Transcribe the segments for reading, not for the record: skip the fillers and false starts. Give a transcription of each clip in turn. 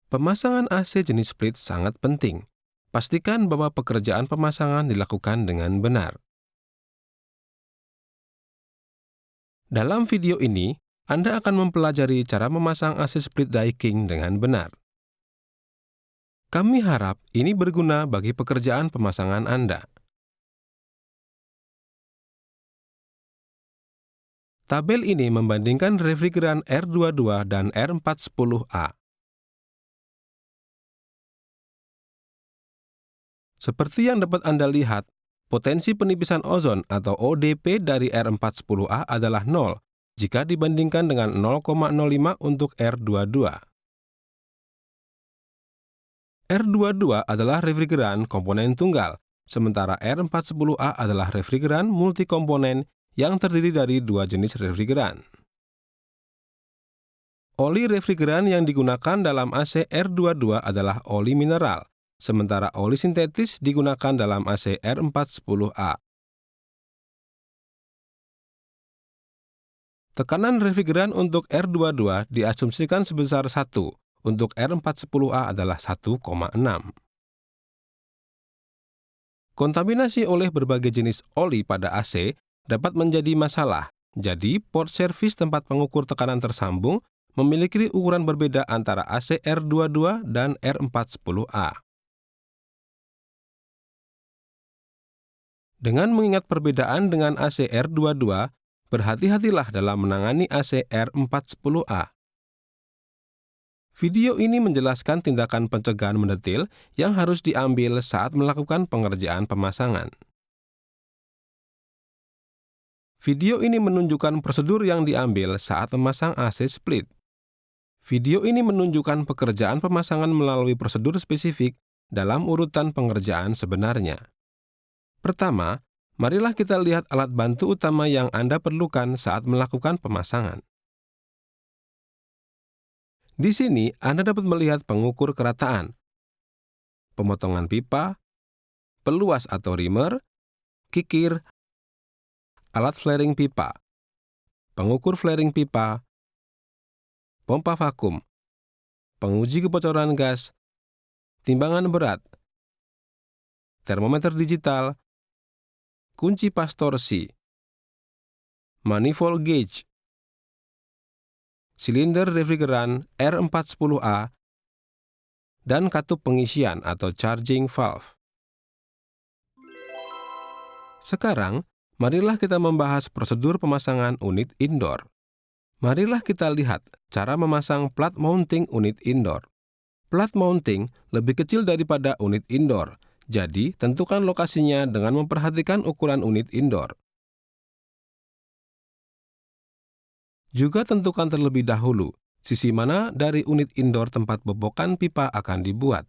Pemasangan AC jenis split sangat penting. Pastikan bahwa pekerjaan pemasangan dilakukan dengan benar. Dalam video ini, Anda akan mempelajari cara memasang AC split Daikin dengan benar. Kami harap ini berguna bagi pekerjaan pemasangan Anda. Tabel ini membandingkan refrigeran R22 dan R410A. Seperti yang dapat Anda lihat, potensi penipisan ozon atau ODP dari R410A adalah 0 jika dibandingkan dengan 0,05 untuk R22. R22 adalah refrigeran komponen tunggal, sementara R410A adalah refrigeran multikomponen yang terdiri dari dua jenis refrigeran. Oli refrigeran yang digunakan dalam AC R22 adalah oli mineral, sementara oli sintetis digunakan dalam AC R410A. Tekanan refrigeran untuk R22 diasumsikan sebesar 1, untuk R410A adalah 1,6. Kontaminasi oleh berbagai jenis oli pada AC dapat menjadi masalah, jadi port servis tempat pengukur tekanan tersambung memiliki ukuran berbeda antara AC R22 dan R410A. Dengan mengingat perbedaan dengan AC R22, berhati-hatilah dalam menangani AC R410A. Video ini menjelaskan tindakan pencegahan mendetil yang harus diambil saat melakukan pengerjaan pemasangan. Video ini menunjukkan prosedur yang diambil saat memasang AC split. Video ini menunjukkan pekerjaan pemasangan melalui prosedur spesifik dalam urutan pengerjaan sebenarnya. Pertama, marilah kita lihat alat bantu utama yang Anda perlukan saat melakukan pemasangan. Di sini, Anda dapat melihat pengukur kerataan, pemotongan pipa, peluas atau rimmer, kikir, alat flaring pipa, pengukur flaring pipa, pompa vakum, penguji kebocoran gas, timbangan berat, termometer digital, kunci pas torsi, manifold gauge, silinder refrigeran R410A, dan katup pengisian atau charging valve. Sekarang, marilah kita membahas prosedur pemasangan unit indoor. Marilah kita lihat cara memasang plat mounting unit indoor. Plat mounting lebih kecil daripada unit indoor, jadi tentukan lokasinya dengan memperhatikan ukuran unit indoor. Juga tentukan terlebih dahulu sisi mana dari unit indoor tempat bobokan pipa akan dibuat.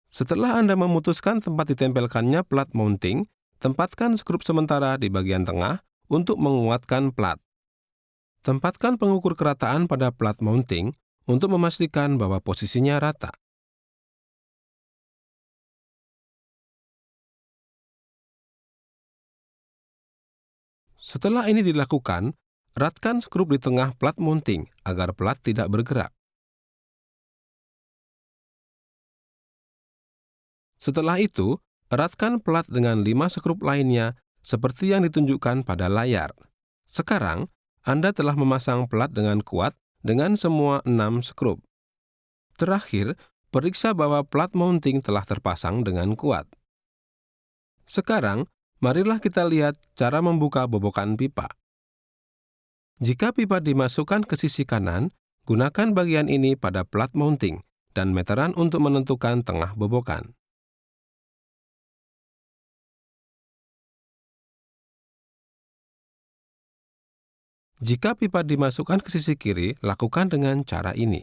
Setelah Anda memutuskan tempat ditempelkannya plat mounting, tempatkan skrup sementara di bagian tengah untuk menguatkan plat. Tempatkan pengukur kerataan pada plat mounting untuk memastikan bahwa posisinya rata. Setelah ini dilakukan, eratkan skrup di tengah plat mounting agar plat tidak bergerak. Setelah itu, eratkan plat dengan 5 skrup lainnya seperti yang ditunjukkan pada layar. Sekarang, Anda telah memasang plat dengan kuat dengan semua 6 skrup. Terakhir, periksa bahwa plat mounting telah terpasang dengan kuat. Sekarang, marilah kita lihat cara membuka bobokan pipa. Jika pipa dimasukkan ke sisi kanan, gunakan bagian ini pada plat mounting dan meteran untuk menentukan tengah bobokan. Jika pipa dimasukkan ke sisi kiri, lakukan dengan cara ini.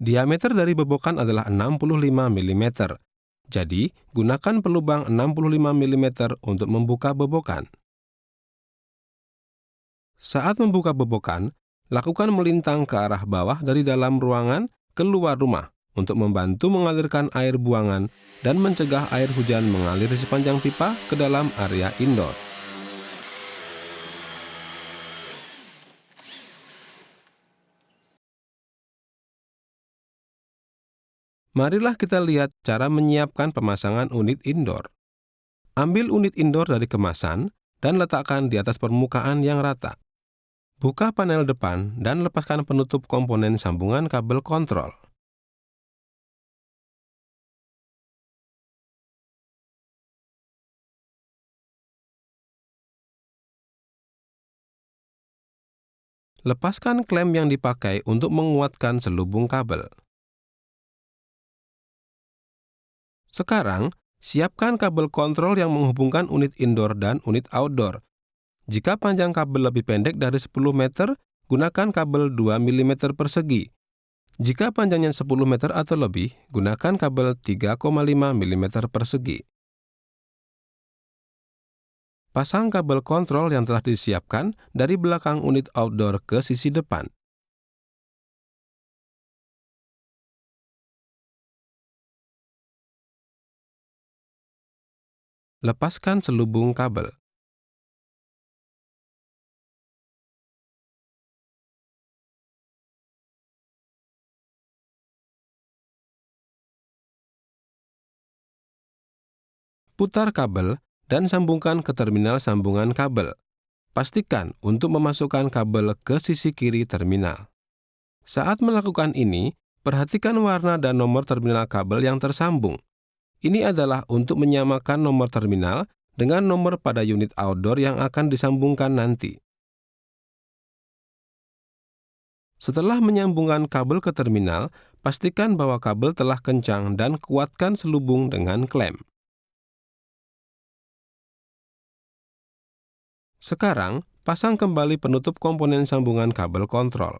Diameter dari bobokan adalah 65 mm. Jadi, gunakan pelubang 65 mm untuk membuka bobokan. Saat membuka bobokan, lakukan melintang ke arah bawah dari dalam ruangan keluar rumah untuk membantu mengalirkan air buangan dan mencegah air hujan mengalir di sepanjang pipa ke dalam area indoor. Marilah kita lihat cara menyiapkan pemasangan unit indoor. Ambil unit indoor dari kemasan dan letakkan di atas permukaan yang rata. Buka panel depan dan lepaskan penutup komponen sambungan kabel kontrol. Lepaskan klem yang dipakai untuk menguatkan selubung kabel. Sekarang, siapkan kabel kontrol yang menghubungkan unit indoor dan unit outdoor. Jika panjang kabel lebih pendek dari 10 meter, gunakan kabel 2 mm persegi. Jika panjangnya 10 meter atau lebih, gunakan kabel 3,5 mm persegi. Pasang kabel kontrol yang telah disiapkan dari belakang unit outdoor ke sisi depan. Lepaskan selubung kabel. Putar kabel dan sambungkan ke terminal sambungan kabel. Pastikan untuk memasukkan kabel ke sisi kiri terminal. Saat melakukan ini, perhatikan warna dan nomor terminal kabel yang tersambung. Ini adalah untuk menyamakan nomor terminal dengan nomor pada unit outdoor yang akan disambungkan nanti. Setelah menyambungkan kabel ke terminal, pastikan bahwa kabel telah kencang dan kuatkan selubung dengan klem. Sekarang, pasang kembali penutup komponen sambungan kabel kontrol.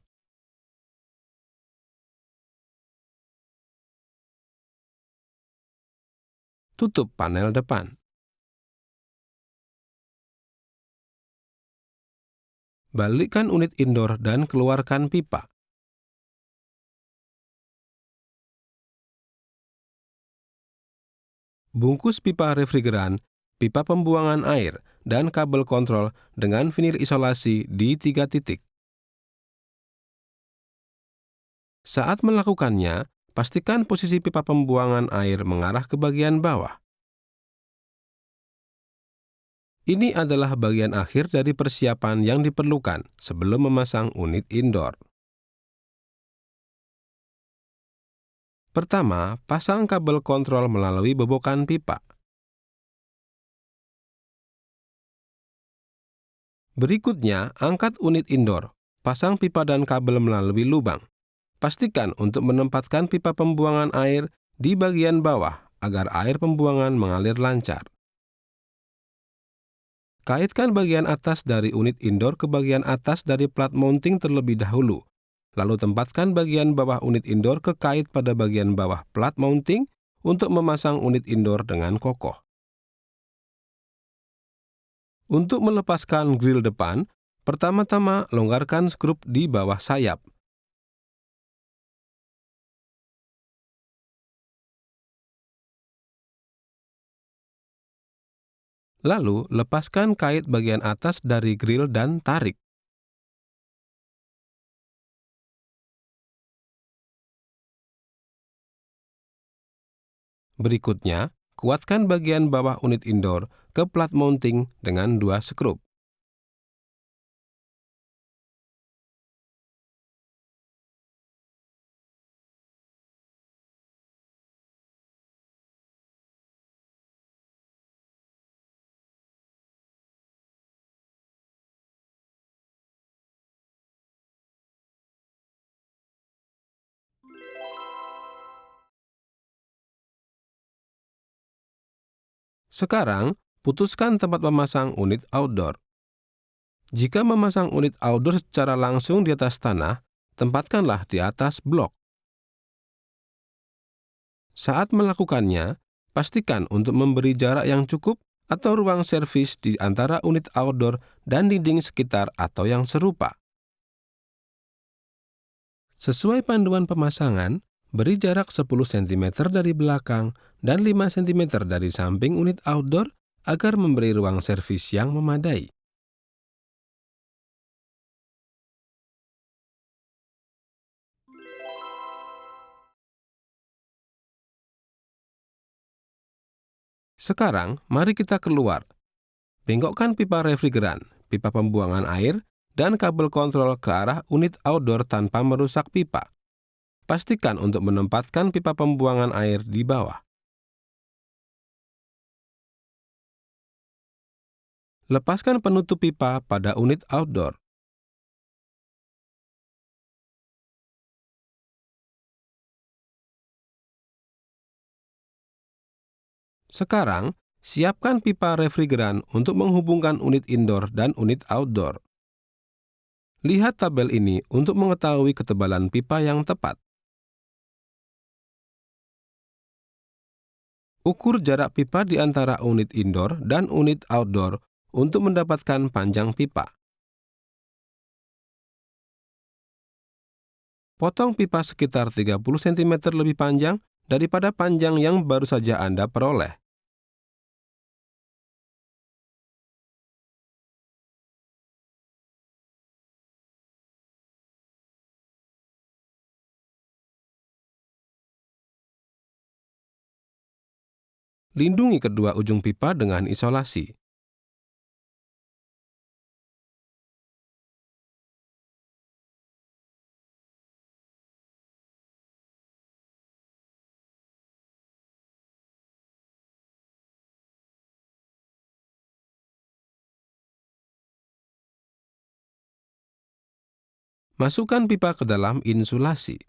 Tutup panel depan. Balikkan unit indoor dan keluarkan pipa. Bungkus pipa refrigeran, pipa pembuangan air, dan kabel kontrol dengan vinil isolasi di 3 titik. Saat melakukannya, pastikan posisi pipa pembuangan air mengarah ke bagian bawah. Ini adalah bagian akhir dari persiapan yang diperlukan sebelum memasang unit indoor. Pertama, pasang kabel kontrol melalui bobokan pipa. Berikutnya, angkat unit indoor, pasang pipa dan kabel melalui lubang. Pastikan untuk menempatkan pipa pembuangan air di bagian bawah agar air pembuangan mengalir lancar. Kaitkan bagian atas dari unit indoor ke bagian atas dari plat mounting terlebih dahulu. Lalu tempatkan bagian bawah unit indoor ke kait pada bagian bawah plat mounting untuk memasang unit indoor dengan kokoh. Untuk melepaskan grill depan, pertama-tama longgarkan skrup di bawah sayap. Lalu, lepaskan kait bagian atas dari grill dan tarik. Berikutnya, kuatkan bagian bawah unit indoor ke plat mounting dengan 2 skrup. Sekarang, putuskan tempat memasang unit outdoor. Jika memasang unit outdoor secara langsung di atas tanah, tempatkanlah di atas blok. Saat melakukannya, pastikan untuk memberi jarak yang cukup atau ruang servis di antara unit outdoor dan dinding sekitar atau yang serupa. Sesuai panduan pemasangan, beri jarak 10 cm dari belakang dan 5 cm dari samping unit outdoor agar memberi ruang servis yang memadai. Sekarang, mari kita keluar. Bengkokkan pipa refrigeran, pipa pembuangan air, dan kabel kontrol ke arah unit outdoor tanpa merusak pipa. Pastikan untuk menempatkan pipa pembuangan air di bawah. Lepaskan penutup pipa pada unit outdoor. Sekarang, siapkan pipa refrigeran untuk menghubungkan unit indoor dan unit outdoor. Lihat tabel ini untuk mengetahui ketebalan pipa yang tepat. Ukur jarak pipa di antara unit indoor dan unit outdoor untuk mendapatkan panjang pipa. Potong pipa sekitar 30 cm lebih panjang daripada panjang yang baru saja Anda peroleh. Lindungi kedua ujung pipa dengan isolasi. Masukkan pipa ke dalam insulasi.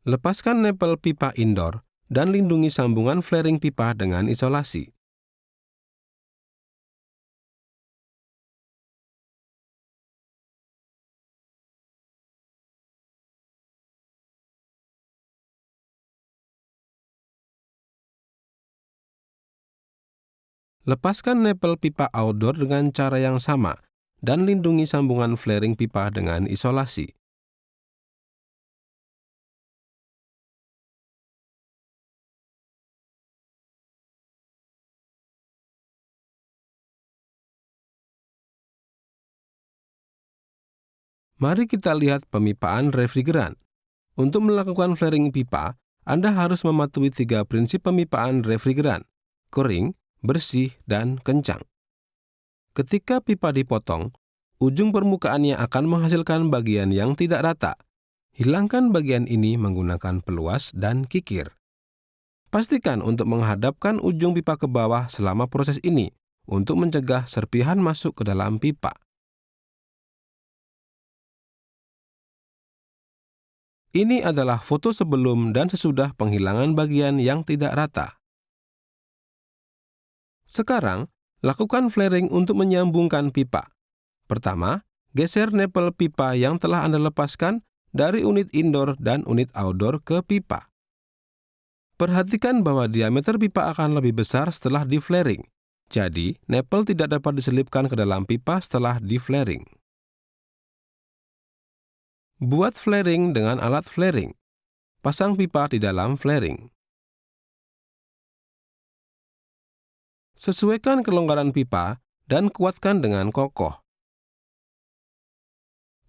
Lepaskan nepel pipa indoor dan lindungi sambungan flaring pipa dengan isolasi. Lepaskan nepel pipa outdoor dengan cara yang sama dan lindungi sambungan flaring pipa dengan isolasi. Mari kita lihat pemipaan refrigeran. Untuk melakukan flaring pipa, Anda harus mematuhi 3 prinsip pemipaan refrigeran: kering, bersih, dan kencang. Ketika pipa dipotong, ujung permukaannya akan menghasilkan bagian yang tidak rata. Hilangkan bagian ini menggunakan peluas dan kikir. Pastikan untuk menghadapkan ujung pipa ke bawah selama proses ini untuk mencegah serpihan masuk ke dalam pipa. Ini adalah foto sebelum dan sesudah penghilangan bagian yang tidak rata. Sekarang, lakukan flaring untuk menyambungkan pipa. Pertama, geser nepel pipa yang telah Anda lepaskan dari unit indoor dan unit outdoor ke pipa. Perhatikan bahwa diameter pipa akan lebih besar setelah di-flaring. Jadi, nepel tidak dapat diselipkan ke dalam pipa setelah di-flaring. Buat flaring dengan alat flaring. Pasang pipa di dalam flaring. Sesuaikan kelonggaran pipa dan kuatkan dengan kokoh.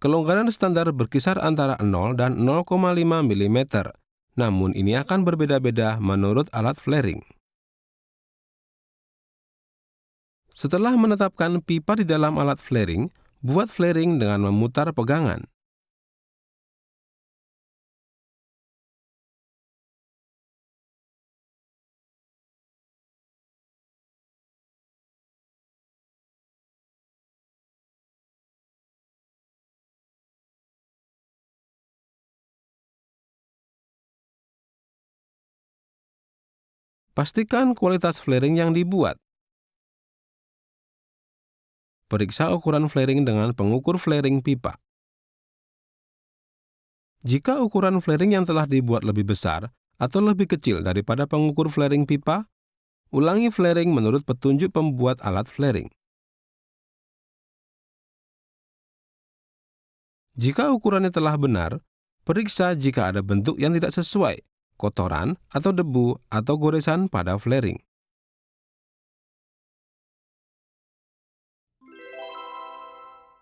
Kelonggaran standar berkisar antara 0 dan 0,5 mm, namun ini akan berbeda-beda menurut alat flaring. Setelah menetapkan pipa di dalam alat flaring, buat flaring dengan memutar pegangan. Pastikan kualitas flaring yang dibuat. periksa ukuran flaring dengan pengukur flaring pipa. Jika ukuran flaring yang telah dibuat lebih besar atau lebih kecil daripada pengukur flaring pipa, ulangi flaring menurut petunjuk pembuat alat flaring. Jika ukurannya telah benar, periksa jika ada bentuk yang tidak sesuai, kotoran atau debu atau goresan pada flaring.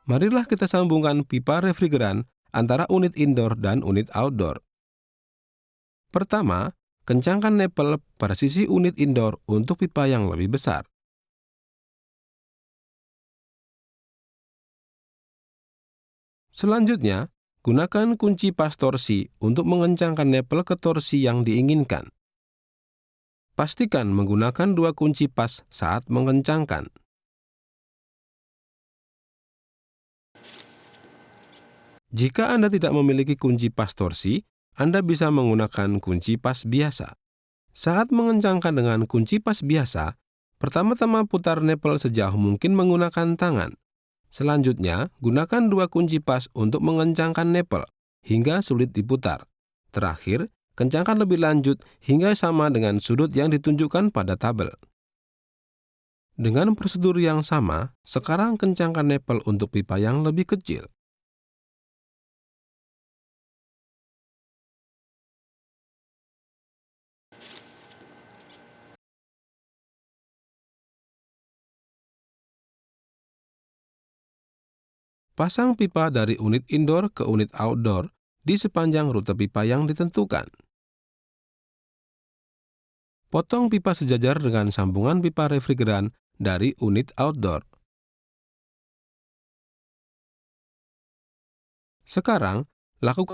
Marilah kita sambungkan pipa refrigeran antara unit indoor dan unit outdoor. Pertama, kencangkan nepel pada sisi unit indoor untuk pipa yang lebih besar. Selanjutnya, gunakan kunci pas torsi untuk mengencangkan nepel ke torsi yang diinginkan. Pastikan menggunakan dua kunci pas saat mengencangkan. Jika Anda tidak memiliki kunci pas torsi, Anda bisa menggunakan kunci pas biasa. Saat mengencangkan dengan kunci pas biasa, pertama-tama putar nepel sejauh mungkin menggunakan tangan. Selanjutnya, gunakan dua kunci pas untuk mengencangkan nepel hingga sulit diputar. Terakhir, kencangkan lebih lanjut hingga sama dengan sudut yang ditunjukkan pada tabel. Dengan prosedur yang sama, sekarang kencangkan nepel untuk pipa yang lebih kecil. Pasang pipa dari unit indoor ke unit outdoor di sepanjang rute pipa yang ditentukan. Potong pipa sejajar dengan sambungan pipa refrigeran dari unit outdoor. Sekarang, lakukan